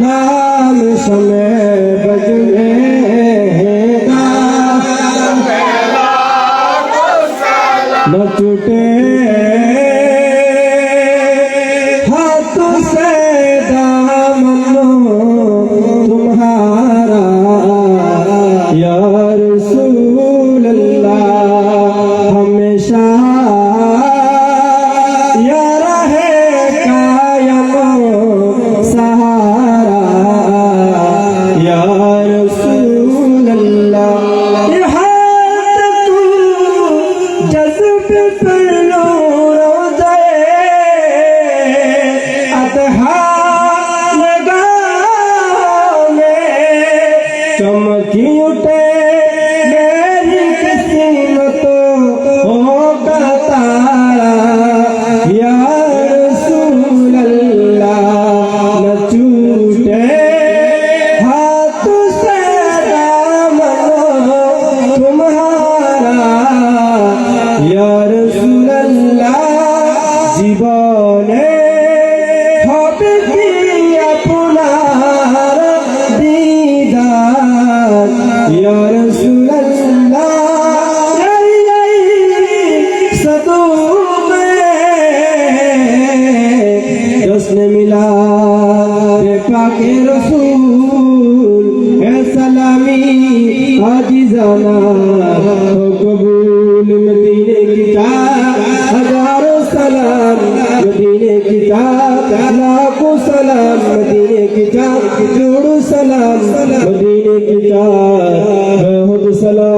नाम समय बजमेगा न छूटे हाथों से दामन तुम्हारा या रसूल अल्लाह हमेशा या रहे कायम सहारा या रसूल अल्लाह ये हाथ तू जज्बे पर रोज़े अतहा चमकी उठे मेरी किस्मत होगा तारा या रसूल अल्लाह न छूटे हाथ से दामन तुम्हारा या रसूल अल्लाह जीवने হবে কি আপনার दीदार या रसूल अल्लाह सदों में जश्न मिला पाके रसूल है सलामी आजिज़ाना हो कबूल मदीने की चाह हजारों सलाम मदीने की चाह लाखों सलाम मदीने की चाह जोड़ो सलाम मदीने की चाह बहुत सलाम